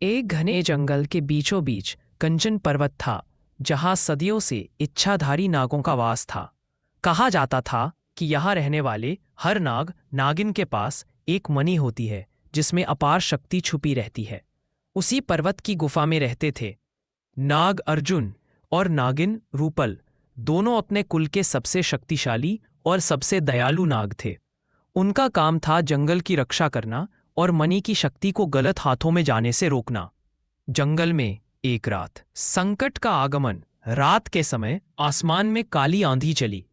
एक घने जंगल के बीचों बीच कंचन पर्वत था, जहां सदियों से इच्छाधारी नागों का वास था। कहा जाता था कि यहाँ रहने वाले हर नाग नागिन के पास एक मणि होती है, जिसमें अपार शक्ति छुपी रहती है। उसी पर्वत की गुफा में रहते थे नाग अर्जुन और नागिन रूपल। दोनों अपने कुल के सबसे शक्तिशाली और सबसे दयालु नाग थे। उनका काम था जंगल की रक्षा करना और मणि की शक्ति को गलत हाथों में जाने से रोकना। जंगल में एक रात संकट का आगमन। रात के समय आसमान में काली आंधी चली।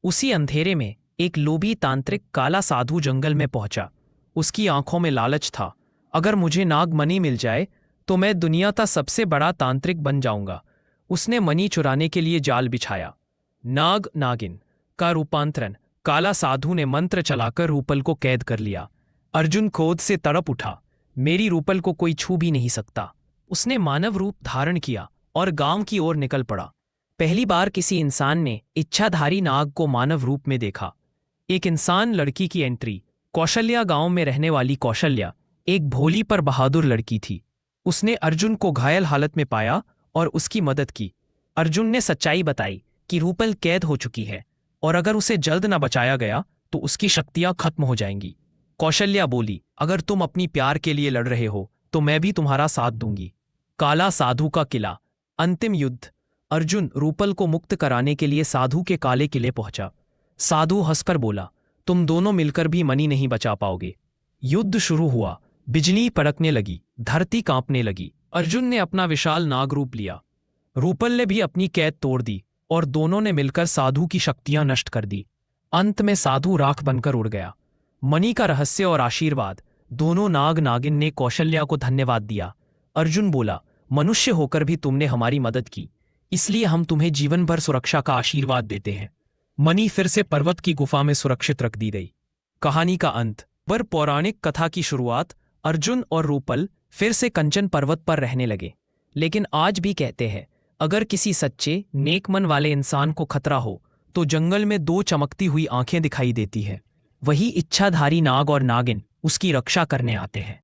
उसी अंधेरे में एक लोभी तांत्रिक काला साधु जंगल में पहुंचा। उसकी आंखों में लालच था। अगर मुझे नाग मणि मिल जाए तो मैं दुनिया का सबसे बड़ा तांत्रिक बन जाऊंगा। उसने मणि चुराने के लिए जाल बिछाया। नाग नागिन का रूपांतरण। काला साधु ने मंत्र चलाकर रूपल को कैद कर लिया। अर्जुन क्रोध से तड़प उठा। मेरी रूपल को कोई छू भी नहीं सकता। उसने मानव रूप धारण किया और गांव की ओर निकल पड़ा। पहली बार किसी इंसान ने इच्छाधारी नाग को मानव रूप में देखा। एक इंसान लड़की की एंट्री। कौशल्या गांव में रहने वाली कौशल्या एक भोली पर बहादुर लड़की थी। उसने अर्जुन को घायल हालत में पाया और उसकी मदद की। अर्जुन ने सच्चाई बताई कि रूपल कैद हो चुकी है और अगर उसे जल्द न बचाया गया तो उसकी शक्तियां खत्म हो जाएंगी। कौशल्या बोली, अगर तुम अपनी प्यार के लिए लड़ रहे हो तो मैं भी तुम्हारा साथ दूंगी। काला साधु का किला। अंतिम युद्ध। अर्जुन रूपल को मुक्त कराने के लिए साधु के काले किले पहुंचा। साधु हंसकर बोला, तुम दोनों मिलकर भी मणि नहीं बचा पाओगे। युद्ध शुरू हुआ। बिजली कड़कने लगी, धरती कांपने लगी। अर्जुन ने अपना विशाल नाग रूप लिया। रूपल ने भी अपनी कैद तोड़ दी और दोनों ने मिलकर साधु की शक्तियां नष्ट कर दी। अंत में साधु राख बनकर उड़ गया। मणि का रहस्य और आशीर्वाद। दोनों नाग नागिन ने कौशल्या को धन्यवाद दिया। अर्जुन बोला, मनुष्य होकर भी तुमने हमारी मदद की, इसलिए हम तुम्हें जीवन भर सुरक्षा का आशीर्वाद देते हैं। मणि फिर से पर्वत की गुफा में सुरक्षित रख दी गई। कहानी का अंत। पर पौराणिक कथा की शुरुआत। अर्जुन और रूपल फिर से कंचन पर्वत पर रहने लगे। लेकिन आज भी कहते हैं, अगर किसी सच्चे नेक मन वाले इंसान को खतरा हो तो जंगल में दो चमकती हुई आंखें दिखाई देती है। वही इच्छाधारी नाग और नागिन उसकी रक्षा करने आते हैं।